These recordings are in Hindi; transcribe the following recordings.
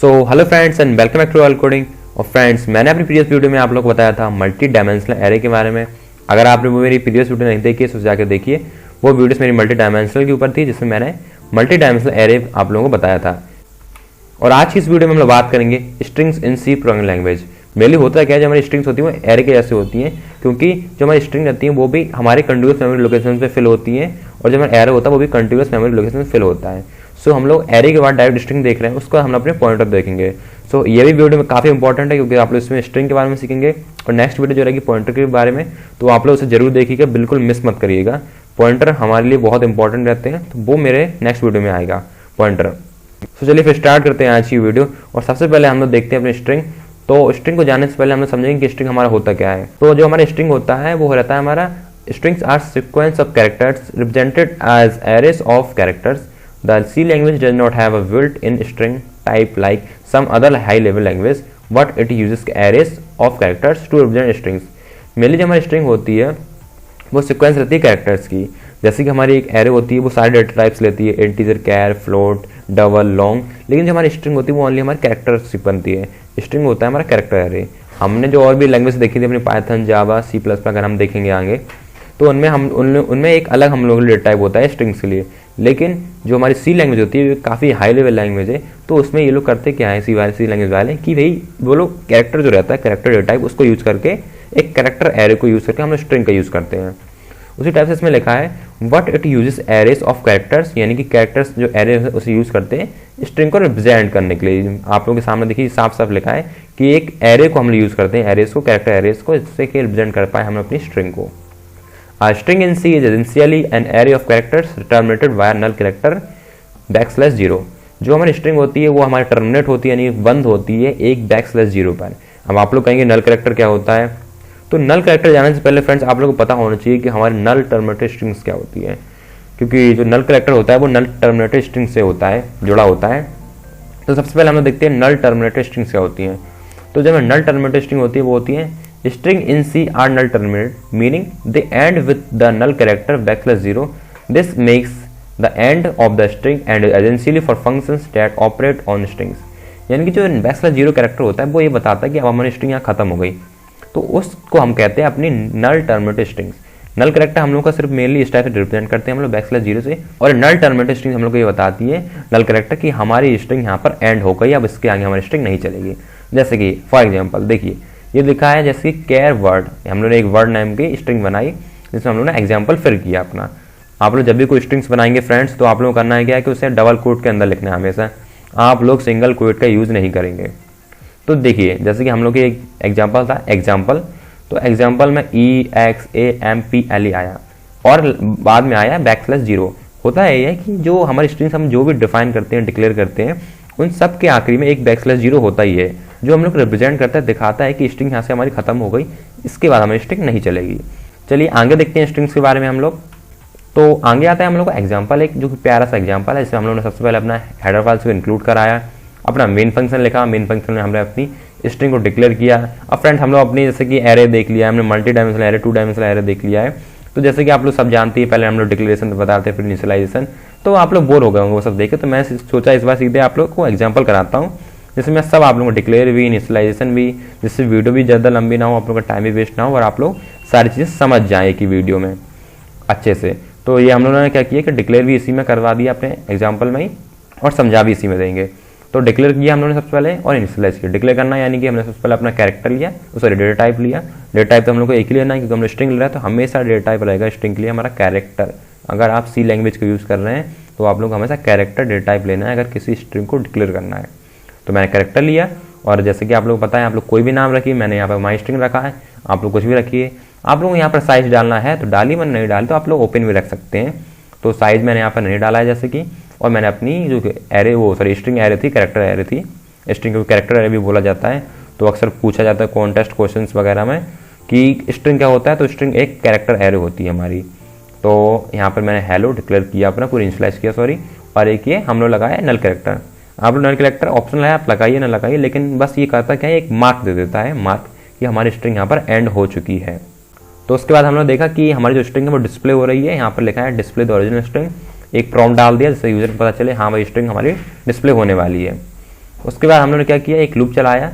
So hello friends and welcome back to all coding. और फ्रेंड्स, मैंने अपनी प्रीवियस वीडियो में आप लोग को बताया था मल्टी डायमेंशनल एरे के बारे में। अगर आपने वो मेरी प्रीवियस वीडियो नहीं देखी है तो जाकर देखिए। वो वीडियोस मेरी मल्टी डायमेंशनल के ऊपर थी जिसमें मैंने मल्टी डायमेंशनल एरे आप लोगों को बताया था। और आज की इस वीडियो में हम लोग बात करेंगे स्ट्रिंग्स इन सी प्रोग्रामिंग लैंग्वेज। मेनली होता क्या है, जो हमारी स्ट्रिंग्स होती हैं वो एरे के जैसे होती हैं, क्योंकि जो हमारी स्ट्रिंग रहती है वो भी हमारे कंटिन्यूअस मेमोरी लोकेशन पे फिल होती हैं, और जो हमारा एरे होता है वो भी कंटिन्यूअस मेमोरी लोकेशन में फिल होता है। सो हम लोग एरे के बाद डायरेक्ट स्ट्रिंग देख रहे हैं, उसको हम अपने पॉइंटर देखेंगे। सो ये भी वीडियो में काफ़ी इंपॉर्टेंट है, क्योंकि आप लोग इसमें स्ट्रिंग के बारे में सीखेंगे और नेक्स्ट वीडियो जो रहेगी पॉइंटर के बारे में, तो आप लोग उसे जरूर देखिएगा, बिल्कुल मिस मत करिएगा। पॉइंटर हमारे लिए बहुत इंपॉर्टेंट रहते हैं, तो वो मेरे नेक्स्ट वीडियो में आएगा पॉइंटर। तो चलिए फिर स्टार्ट करते हैं आज की वीडियो। और सबसे पहले हम लोग देखते हैं अपनी स्ट्रिंग। तो स्ट्रिंग को जानने से पहले हम लोग समझेंगे कि स्ट्रिंग हमारा होता क्या है। तो जो हमारा स्ट्रिंग होता है वो रहता है हमारा strings are sequence of characters represented as arrays of characters. The C language does not have a built-in string type like some other high-level language, but it uses arrays of characters to represent strings. Mainly जो हमारी स्ट्रिंग होती है वो सीक्वेंस रहती है कैरेक्टर्स की। जैसे कि हमारी एक एरे होती है वो सारे डेटा टाइप्स लेती है, इंटीजर, कैर, फ्लोट, डबल, लॉन्ग। लेकिन जो हमारी स्ट्रिंग होती है वो ओनली हमारे कैरेक्टर्स से बनती है। स्ट्रिंग होता है हमारा कैरेक्टर एरे। हमने जो और भी लैंग्वेज देखी थी अपनी पाइथन, जावा, सी प्लस अगर हम देखेंगे आगे, तो उनमें एक अलग हम लोग डेटा टाइप होता है स्ट्रिंग्स के लिए। लेकिन जो हमारी सी लैंग्वेज होती है काफ़ी हाई लेवल लैंग्वेज है, तो उसमें ये लोग करते क्या है सी लैंग्वेज वाले, कि भाई वो लोग कैरेक्टर जो रहता है कैरेक्टर डेटा टाइप उसको यूज़ करके, एक कैरेक्टर एरे को यूज़ करके हम लोग स्ट्रिंग का यूज़ करते हैं। उसी टाइप से इसमें लिखा है what it uses arrays of characters, यानी कि कैरेक्टर्स जो एरे है उसे यूज़ करते हैं स्ट्रिंग को रिप्रेजेंट करने के लिए। आप लोगों के सामने देखिए साफ साफ लिखा है कि एक एरे को हम लोग यूज़ करते हैं, एरेस को, कैरेक्टर एरेस को, इससे कि रिप्रेजेंट कर पाए हम अपनी स्ट्रिंग को। A string in C is essentially an array of characters terminated via null character \0। जो हमारी स्ट्रिंग होती है वो हमारी टर्मिनेट होती है, यानी बंद होती है एक \0 पर। अब आप लोग कहेंगे नल कैरेक्टर क्या होता है, तो नल कैरेक्टर जानने से पहले फ्रेंड्स आप लोगों को पता होना चाहिए कि हमारी नल टर्मिनेटेड स्ट्रिंग्स क्या होती है, क्योंकि जो नल कैरेक्टर होता है वो नल टर्मिनेटेड स्ट्रिंग से होता है, जुड़ा होता है। तो सबसे पहले हम लोग देखते हैं नल टर्मिनेटेड स्ट्रिंग्स क्या होती हैं। तो जब नल टर्मिनेटेड स्ट्रिंग होती है वो होती है string in C are null terminated, meaning they end with the null character \0। This makes the end of the string and is essentially for functions that operate on strings। यानी कि जो \0 कैरेक्टर होता है वो ये बताता है कि अब हमारी स्ट्रिंग यहाँ खत्म हो गई, तो उसको हम कहते हैं अपनी नल टर्मिनेटेड स्ट्रिंग्स। नल कैरेक्टर हम लोग का सिर्फ मेनली इस टाइप से रिप्रेजेंट करते हैं हम लोग \0 से, और नल टर्मिनेटेड स्ट्रिंग हम लोग को ये बताती है नल कैरेक्टर कि हमारी स्ट्रिंग यहाँ पर एंड हो गई, अब इसके आगे हमारी स्ट्रिंग नहीं चलेगी। जैसे कि फॉर एग्जाम्पल देखिए ये लिखा है, जैसे कि केयर वर्ड, हम लोगों ने एक वर्ड नाम की स्ट्रिंग बनाई जिसमें हम लोगों ने एग्जाम्पल फिर किया अपना। आप लोग जब भी कोई स्ट्रिंग्स बनाएंगे फ्रेंड्स, तो आप लोगों को करना है क्या है कि उसे डबल कोट के अंदर लिखना है हमेशा, आप लोग सिंगल कोट का यूज़ नहीं करेंगे। तो देखिए जैसे कि हम लोग की एक एग्जाम्पल था एग्जाम्पल, तो एग्जाम्पल में EXAMPLE आया और बाद में आया \0। होता है यह कि जो हमारी स्ट्रिंग्स हम जो भी डिफाइन करते हैं, डिक्लेयर करते हैं, उन सब के आखिरी में एक \0 होता ही है, जो हम लोग रिप्रेजेंट करता है, दिखाता है कि स्ट्रिंग यहाँ से हमारी खत्म हो गई, इसके बाद हमारी स्ट्रिंग नहीं चलेगी। चलिए आगे देखते हैं स्ट्रिंग्स के बारे में हम लोग। तो आगे आता है हम लोग को एग्जाम्पल, एक जो कि प्यारा सा एग्जाम्पल है, जिसमें हम लोग ने सबसे पहले अपना हेडर फाइल्स को इंक्लूड कराया, अपना मेन फंक्शन लिखा, मेन फंक्शन में हमने अपनी स्ट्रिंग को डिक्लेयर किया। अब फ्रेंड हम लोग अपनी जैसे कि एरे देख लिया, हमने multi dimensional array, 2 dimensional array देख लिया है। तो जैसे कि आप लोग सब जानते हैं, पहले हम लोग डिक्लेरेशन बताते हैं, फिर इनिशियलाइजेशन, तो आप लोग बोर हो गए होंगे वो सब देखे, तो मैं सोचा इस बार सीधे आप लोग को एग्जाम्पल कराता हूँ, जिसमें मैं सब आप लोगों को डिक्लेयर भी, इनिशियलाइजेशन भी, जिससे वीडियो भी ज़्यादा लंबी ना हो, आप लोगों का टाइम भी वेस्ट ना हो, और आप लोग सारी चीज़ें समझ जाएँ एक ही वीडियो में अच्छे से। तो ये हम लोगों ने क्या किया कि डिक्लेयर भी इसी में करवा दिया अपने एग्जाम्पल में ही, और समझा भी इसी में देंगे। तो डिक्लेयर किया हम लोगों ने सबसे पहले और इनिशियलाइज किया। डिक्लेयर करना यानी कि हमने सबसे पहले अपना कैरेक्टर लिया, सॉरी डेटा टाइप लिया। डेटा टाइप तो हम लोग को एक ही लेना है, क्योंकि हम स्ट्रिंग ले रहे हैं, तो हमेशा डेटा टाइप रहेगा स्ट्रिंग के लिए हमारा कैरेक्टर। अगर आप सी लैंग्वेज को यूज़ कर रहे हैं तो आप लोग हमेशा कैरेक्टर डेटा टाइप लेना है अगर किसी स्ट्रिंग को डिक्लेयर करना है। तो मैंने कैरेक्टर लिया, और जैसे कि आप लोग पता है आप लोग कोई भी नाम रखिए, मैंने यहाँ पर माई स्ट्रिंग रखा है, आप लोग कुछ भी रखिए। आप लोग यहाँ पर साइज डालना है तो डालिए, मैंने नहीं डाली तो आप लोग ओपन भी रख सकते हैं। तो साइज मैंने यहाँ पर नहीं डाला है जैसे कि, और मैंने अपनी जो एरे स्ट्रिंग एरे थी, कैरेक्टर एरे थी, स्ट्रिंग को कैरेक्टर एरे भी बोला जाता है। तो अक्सर पूछा जाता है कॉन्टेस्ट क्वेश्चंस वगैरह में कि स्ट्रिंग क्या होता है, तो स्ट्रिंग एक कैरेक्टर एरे होती है हमारी। तो यहाँ पर मैंने हेलो डिक्लेयर किया अपना, पूरी इनिशियलाइज किया सॉरी, और एक ये हम लोग लगाया नल कैरेक्टर। आप लोग नल कैरेक्टर ऑप्शनल है, आप लगाइए ना लगाइए, लेकिन बस ये कहता क्या है, एक मार्क दे देता है, मार्क कि हमारी स्ट्रिंग यहाँ पर एंड हो चुकी है। तो उसके बाद हम लोग देखा कि हमारी जो स्ट्रिंग है वो डिस्प्ले हो रही है, यहाँ पर लिखा है डिस्प्ले द ओरिजिनल स्ट्रिंग। एक प्रॉम्प्ट डाल दिया जिससे यूजर को पता चले हाँ भाई स्ट्रिंग हमारी डिस्प्ले होने वाली है। उसके बाद हम लोगों ने क्या किया, एक लूप चलाया।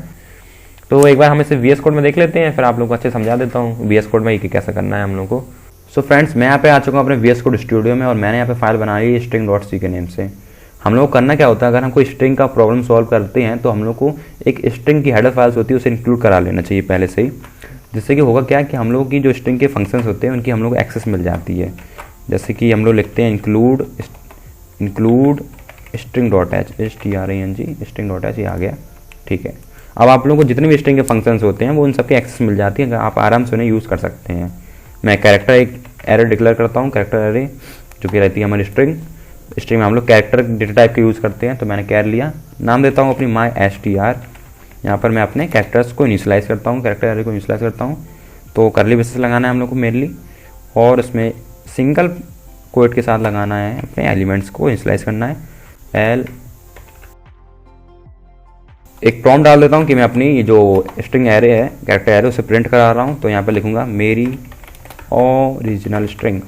तो एक बार हम इसे VS कोड में देख लेते हैं, फिर आप लोगों को अच्छे समझा देता हूँ VS कोड में ये कैसे करना है हम लोग को। सो फ्रेंड्स, मैं यहाँ पे आ चुका हूँ अपने VS कोड स्टूडियो में और मैंने यहाँ पे फाइल बना ली string.c के नेम से। हम लोग को करना क्या होता है, अगर हम कोई स्ट्रिंग का प्रॉब्लम सॉल्व करते हैं तो हम लोग को एक स्ट्रिंग की हेडर फाइल्स होती है उसे इंक्लूड करा लेना चाहिए पहले से ही, जिससे कि होगा क्या कि हम लोगों की जो स्ट्रिंग के फंक्शंस होते हैं उनकी हम लोग को एक्सेस मिल जाती है। जैसे कि हम लोग लिखते हैं इंक्लूड string.h string.h, ये आ गया, ठीक है। अब आप लोगों को जितने भी स्ट्रिंग के फंक्शंस होते हैं वो उन सबकी एक्सेस मिल जाती है, आप आराम से उन्हें यूज़ कर सकते हैं। मैं कैरेक्टर एक एरे डिक्लेयर करता हूँ, कैरेक्टर एरे जो कि रहती है हमारी स्ट्रिंग में हम लोग कैरेक्टर डेटा टाइप के यूज़ करते हैं। तो मैंने कैर लिया, नाम देता हूँ अपनी MyStr। यहाँ पर मैं अपने कैरेक्टर्स को इनिशियलाइज करता हूँ, कैरेक्टर एरे को इनिशियलाइज करता हूँ। तो करली ब्रेसेस लगाना है हम लोग को मेनली, और उसमें सिंगल कोट के साथ लगाना है, अपने एलिमेंट्स को इनिशियलाइज करना है। एक प्रॉम्प्ट डाल देता हूँ कि मैं अपनी जो स्ट्रिंग एरे है, कैरेक्टर एरे, उसे प्रिंट करा रहा हूँ। तो यहाँ पर लिखूँगा मेरी ओरिजिनल स्ट्रिंग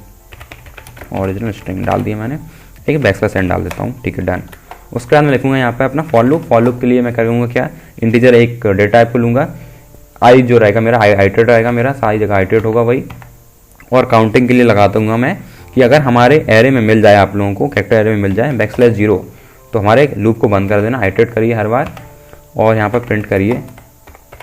डाल दिया मैंने, एक बैकस्लैश n डाल देता हूँ, ठीक है, डन। उसके बाद मैं लिखूँगा यहाँ पे अपना फॉर लूप के लिए मैं करूँगा क्या, इंटीजर एक डेटा टाइप को लूँगा, आई जो रहेगा मेरा आइटरेट रहेगा, मेरा सारी जगह आइटरेट होगा वही। और काउंटिंग के लिए लगा दूँगा मैं कि अगर हमारे एरे में मिल जाए, आप लोगों को कैरेक्टर एरे में मिल जाए \0, तो हमारे लूप को बंद कर देना, आइटरेट करिए हर बार और यहाँ पर प्रिंट करिए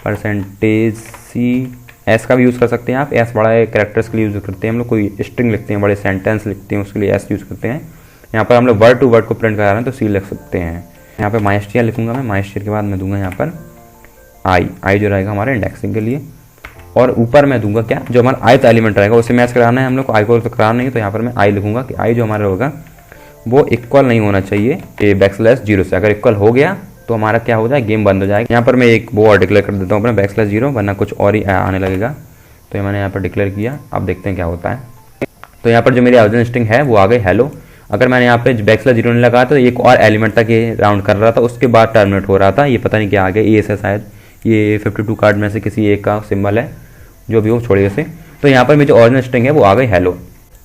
%C_s का भी यूज़ कर सकते हैं आप, s बड़ा कैरेक्टर्स के लिए यूज़ करते हैं हम लोग, कोई स्ट्रिंग लिखते हैं, बड़े सेंटेंस लिखते हैं उसके लिए s यूज़ करते हैं। यहाँ पर हम लोग वर्ड टू वर्ड को प्रिंट करा रहे हैं तो C लिख सकते हैं। यहाँ पे MyStr लिखूंगा मैं, MyStr के बाद मैं दूंगा यहाँ पर आई जो रहेगा हमारे इंडेक्सिंग के लिए, और ऊपर मैं दूंगा क्या, जो हमारा ith एलिमेंट रहेगा उसे मैच कराना है हम लोग को, आई को तो कराना नहीं, तो यहाँ पर मैं आई लिखूंगा कि आई जो हमारा होगा वो इक्वल नहीं होना चाहिए \0 से। अगर इक्वल हो गया तो हमारा क्या हो जाए, गेम बंद हो जाएगा। यहाँ पर मैं एक वो और डिक्लेयर कर देता हूँ अपना \0, वरना कुछ और ही आने लगेगा। तो मैंने यहाँ पर डिक्लेयर किया, अब देखते हैं क्या होता है। तो यहाँ पर जो मेरी ओरिजिनल स्ट्रिंग है वो आ गई हेलो। अगर मैंने यहाँ पे \0 नहीं लगाया तो एक और एलिमेंट तक ये राउंड कर रहा था, उसके बाद टर्मिनेट हो रहा था, ये पता नहीं क्या आ गया, ये ऐसा शायद ये 52 कार्ड में से किसी एक का सिंबल है, जो भी हो छोड़िए उसे। तो यहाँ पर मेरी जो ओरिजिनल स्ट्रिंग है वो आ गई हेलो।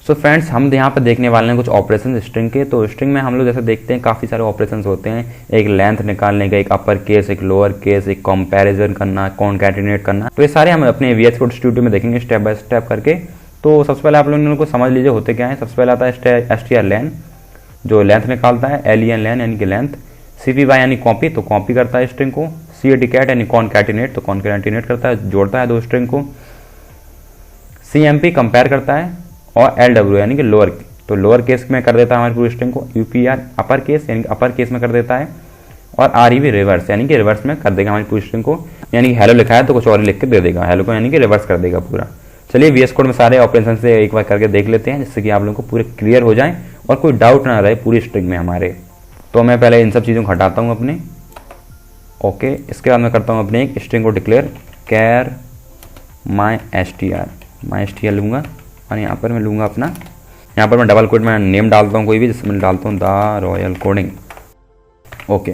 सो फ्रेंड्स, हम यहाँ पर देखने वाले हैं कुछ ऑपरेशन स्ट्रिंग के। तो स्ट्रिंग में हम लोग जैसे देखते हैं काफ़ी सारे ऑपरेशंस होते हैं, एक लेंथ निकालने का, एक अपर केस, एक लोअर केस, एक कंपैरिजन करना, कॉन्कैटिनेट करना। तो ये सारे हम अपने VS कोड स्टूडियो में देखेंगे स्टेप बाय स्टेप करके। तो सबसे पहले आप लोगों को समझ लीजिए होते क्या है। सबसे पहले आता है strlen, जो लेंथ निकालता है, len यानी कि लेंथ, cpy यानी कॉपी, तो कॉपी करता है स्ट्रिंग को, catcat यानी कॉन्कैटिनेट, तो कॉन्कैटिनेट करता है, जोड़ता है दो स्ट्रिंग को, cmp कंपेयर करता है, और lw यानी कि लोअर, तो लोअर केस में कर देता है हमारी पूरी स्ट्रिंग को, upr अपर केस यानी कि अपर केस में कर देता है, और rev रिवर्स यानी कि रिवर्स में कर देगा हमारी पूरी स्ट्रिंग को। यानी कि हेलो लिखा है तो कुछ और लिख के दे देगा हेलो को, यानी कि रिवर्स कर देगा पूरा। चलिए VS कोड में सारे ऑपरेशन से एक बार करके देख लेते हैं, जिससे कि आप लोगों को पूरे क्लियर हो जाए और कोई डाउट ना रहे पूरी स्ट्रिंग में हमारे। तो मैं पहले इन सब चीज़ों को हटाता हूँ अपने, ओके। इसके बाद मैं करता हूँ अपने एक स्ट्रिंग को डिक्लेयर, कैर MyStr लूँगा, और यहाँ पर मैं लूँगा अपना, यहाँ पर मैं डबल कोट में नेम डालता हूँ कोई भी, जिसमें डालता हूँ the royal coding, okay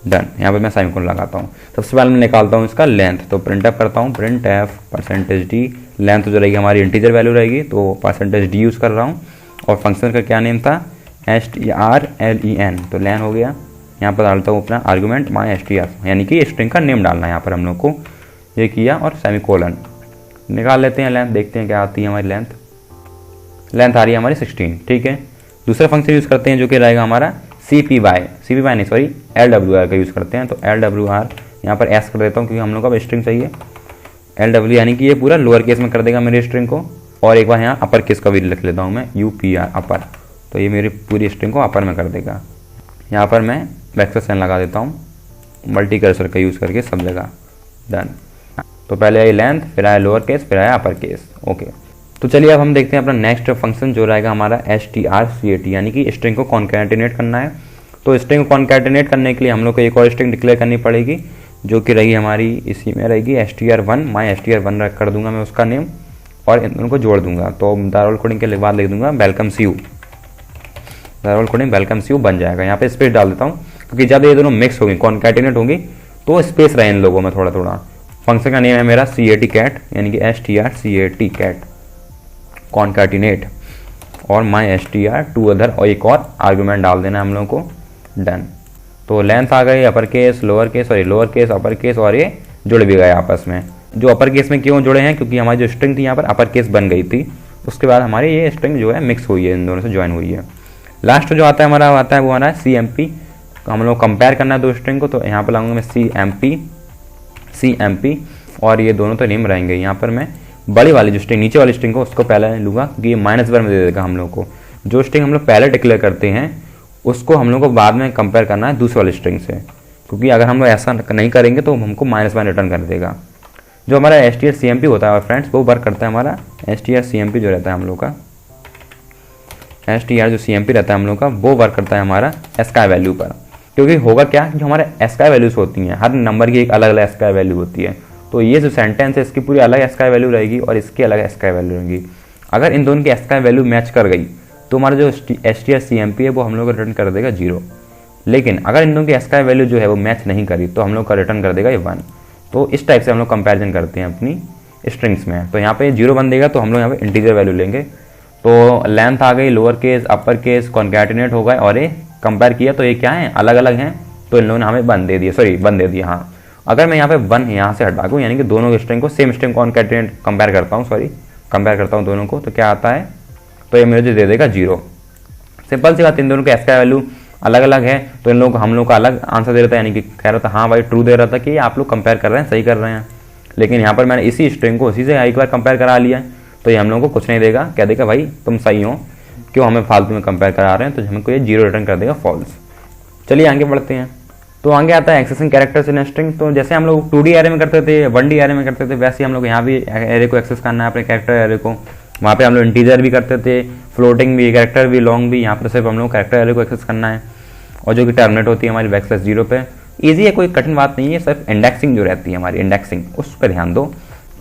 done. यहाँ पर मैं सेमीकोलन लगाता हूँ। सबसे पहले मैं निकालता हूँ इसका लेंथ, तो printf करता हूँ, printf %d, लेंथ जो रहेगी हमारी इंटीजर वैल्यू रहेगी, तो %d यूज़ कर रहा हूँ। और फंक्शन का क्या नेम था, strlen, तो लेन हो गया। यहाँ पर डालता हूँ अपना आर्गूमेंट MyStr, यानी कि स्ट्रिंग का नेम डालना है यहाँ पर हम लोग को, ये किया, और सेमीकोलन। निकाल लेते हैं लेंथ, देखते हैं क्या आती है हमारी लेंथ आ रही है हमारी 16, ठीक है। दूसरा फंक्शन यूज़ करते हैं जो कि रहेगा हमारा cpy नहीं सॉरी lwr का यूज़ करते हैं। तो lwr यहाँ पर s कर देता हूँ क्योंकि हम लोग का स्ट्रिंग चाहिए, lw यानी कि ये पूरा लोअर केस में कर देगा मेरी स्ट्रिंग को, और एक बार यहाँ अपर केस का भी लिख लेता हूँ मैं, upr अपर, तो ये मेरी पूरी स्ट्रिंग को अपर में कर देगा। यहाँ पर मैं \n लगा देता हूँ, मल्टी कर्सर का यूज़ करके सब जगह, डन। तो पहले आई लेंथ, फिर आया लोअर केस, फिर आया अपर केस, ओके। तो चलिए अब हम देखते हैं अपना नेक्स्ट फंक्शन जो रहेगा हमारा strcat, यानी कि स्ट्रिंग को कॉन्कैटिनेट करना है। तो स्ट्रिंग को कॉन्कैटिनेट करने के लिए हम लोग को एक और स्ट्रिंग डिक्लेयर करनी पड़ेगी, जो कि रहेगी हमारी इसी में रहेगी str1, MyStr1 कर दूंगा मैं उसका नेम, और उनको जोड़ दूंगा। तो दारोल कोडिंग के बाद लिख दूंगा वेलकम्स यू, दारोल कोडिंग वेलकम्स यू बन जाएगा। यहाँ पे स्पेस डाल देता हूँ क्योंकि जब ये दोनों मिक्स होंगी, कॉन्कैटिनेट होंगी, तो स्पेस रहे इन लोगों में थोड़ा थोड़ा। फंक्शन का नेम है मेरा catcat, यानी कि strcat कॉन्कैटिनेट, और MyStr टू अदर, और एक और आर्गूमेंट डाल देना हम लोगों को, डन। तो लेंथ आ गई, upper case, lower case, sorry lower case, upper case, और ये जुड़ भी गए आपस में। जो अपर केस में क्यों जुड़े हैं, क्योंकि हमारी जो स्ट्रिंग थी यहाँ पर अपर केस बन गई थी, उसके बाद हमारी ये स्ट्रिंग जो है मिक्स हुई है, इन दोनों से ज्वाइन हुई है। लास्ट जो आता है हमारा आता है वो हमारा CMP। तो हम लोग कंपेयर करना है दो स्ट्रिंग को, तो यहाँ पर लाऊंगा मैं CMP, और ये दोनों तो नेम रहेंगे। यहाँ पर मैं बड़ी वाली जो स्ट्रिंग, नीचे वाली स्ट्रिंग को उसको पहले लूँगा, क्योंकि ये -1 में दे देगा हम लोग को। जो स्ट्रिंग हम लोग पहले डिक्लेयर करते हैं उसको हम लोग को बाद में कंपेयर करना है दूसरी वाली स्ट्रिंग से, क्योंकि अगर हम लोग ऐसा नहीं करेंगे तो हमको -1 रिटर्न कर देगा। जो हमारा strcmp होता है फ्रेंड्स, वो वर्क करता है हमारा strcmp जो रहता है हम लोग का, जो CMP रहता है हम लोग का, वो वर्क करता है हमारा ASCII वैल्यू पर। क्योंकि होगा क्या कि हमारे ASCII वैल्यूज होती हैं, हर नंबर की एक अलग अलग ASCII वैल्यू होती है। तो ये जो सेंटेंस है इसकी पूरी अलग ASCII वैल्यू रहेगी और इसकी अलग ASCII वैल्यू रहेगी। अगर इन दोनों की ASCII वैल्यू मैच कर गई तो हमारा जो strcmp है वो हम लोग को रिटर्न कर देगा 0। लेकिन अगर इन दोनों की ASCII वैल्यू जो है वो मैच नहीं करी तो हम लोग का रिटर्न कर देगा ये 1। तो इस टाइप से हम लोग कंपेरिजन करते हैं अपनी स्ट्रिंग्स में। तो यहाँ पे 0 1 देगा तो हम लोग यहाँ पे इंटीजर वैल्यू लेंगे। तो लेंथ आ गई, lower case, upper case, concatenate हो गए, और ये कंपेयर किया तो ये क्या है, अलग अलग हैं, तो इन लोगों ने हमें 1 दे दिया, सॉरी 1 दे दिया। हाँ, अगर मैं यहाँ पे 1 यहाँ से हटा दूँ, यानी कि दोनों स्ट्रिंग को सेम स्ट्रिंग कॉन्कैटिनेट कंपेयर करता हूँ दोनों को, तो क्या आता है, तो ये मुझे दे देगा 0। सिंपल सी बात, इन दोनों के ASCII वैल्यू अलग अलग है, तो इन लोग हम लोग का अलग आंसर दे रहा था, यानी कि कह रहा था हाँ भाई ट्रू दे रहा था कि आप लोग कंपेयर कर रहे हैं, सही कर रहे हैं। लेकिन यहाँ पर मैंने इसी स्ट्रिंग को इसी से एक बार कंपेयर करा लिया है, तो ये हम लोगों को कुछ नहीं देगा, क्या देगा, भाई तुम सही हो, क्यों हमें फालतू में कंपेयर करा रहे हैं, तो हमको ये 0 रिटर्न कर देगा, फॉल्स। चलिए आगे बढ़ते हैं। तो आगे आता है एक्सेसिंग कैरेक्टर्स इन स्ट्रिंग। तो जैसे हम लोग 2D एरे में करते थे, 1D एरे में करते थे, वैसे हम लोग यहाँ भी एरे को एक्सेस करना है, अपने कैरेक्टर एरे को। वहाँ पे हम लोग इंटीजर भी करते थे, फ्लोटिंग भी, कैरेक्टर भी, लॉन्ग भी। यहाँ पर सिर्फ हम लोग कैरेक्टर एरे को एक्सेस करना है, और जो कि टर्मिनेट होती है हमारी \0 पे। ईजी है, कोई कठिन बात नहीं है, सिर्फ इंडेक्सिंग जो रहती है हमारी, इंडेक्सिंग उस पर ध्यान दो।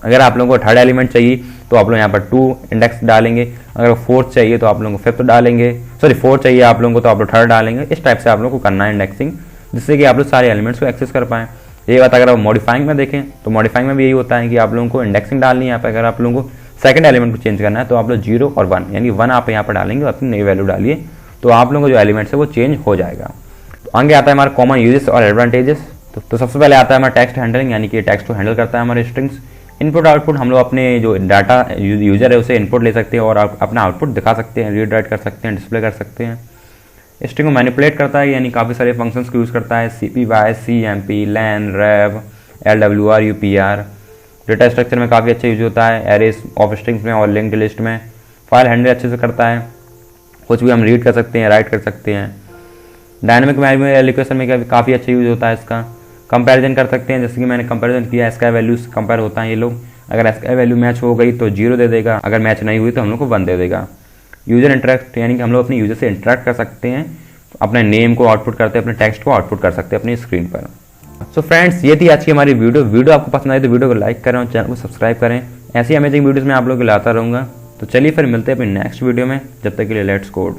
अगर आप लोगों को थर्ड एलिमेंट चाहिए तो आप लोग यहाँ पर 2 इंडेक्स डालेंगे, अगर फोर्थ चाहिए तो आप लोगों को 5th डालेंगे, सॉरी 4th चाहिए आप लोगों को तो आप लोग 3rd डालेंगे। इस टाइप से आप लोगों को करना है इंडेक्सिंग, जिससे कि आप लोग सारे एलिमेंट्स को एक्सेस कर पाएँ। ये बात अगर आप मॉडिफाइंग में देखें तो मॉडिफाइंग में भी यही होता है कि आप लोगों को इंडेक्सिंग डालनी है। यहाँ पर अगर आप लोगों को सेकंड एलिमेंट को चेंज करना है तो आप लोग 0 और 1, यानी 1 आप यहाँ पर डालेंगे और अपनी नई वैल्यू डालिए, तो आप लोगों को जो एलिमेंट्स है वो चेंज हो जाएगा। तो आगे आता है हमारा कॉमन यूजेस और एडवांटेजेस। तो सबसे पहले आता है हमारा टेक्स्ट हैंडलिंग, यानी कि टेक्स्ट को हैंडल करता है हमारे स्ट्रिंग्स। इनपुट आउटपुट हम लोग अपने जो डाटा यूजर है उसे इनपुट ले सकते हैं और अपना आउटपुट दिखा सकते हैं, रीड राइट कर सकते हैं, डिस्प्ले कर सकते हैं। स्ट्रिंग को मैनिपुलेट करता है, यानी काफ़ी सारे फंक्शंस को यूज़ करता है, CPY, CMP, len, rev, LWR, UPR। Data structure में काफ़ी अच्छा यूज होता है, एरेस ऑफ स्ट्रिंग्स में और लिंक्ड लिस्ट में। फाइल हैंडल अच्छे से करता है, कुछ भी हम रीड कर सकते हैं, राइट कर सकते हैं। डायनामिक एलिक्वेशन में काफ़ी अच्छा यूज होता है इसका। कंपैरिजन कर सकते हैं, जैसे कि मैंने कंपैरिजन किया, ASCII वैल्यूज कंपेयर होता है ये लोग। अगर ASCII वैल्यू मैच हो गई तो 0 दे देगा, अगर मैच नहीं हुई तो हम लोग को 1 दे देगा। यूजर इंटरेक्ट, यानी कि हम लोग अपने यूजर से इंटरेक्ट कर सकते हैं, अपने नेम को आउटपुट करते हैं, अपने टेक्स्ट को आउटपुट कर सकते हैं अपनी स्क्रीन पर। सो फ्रेंड्स, ये थी आज की हमारी वीडियो आपको पसंद आई तो वीडियो को लाइक करें और चैनल को सब्सक्राइब करें। ऐसी अमेजिंग वीडियोज़ मैं आप लोगों को लाता रहूँगा। तो चलिए फिर मिलते हैं अपनी नेक्स्ट वीडियो में, जब तक के लिए लेट्स कोड।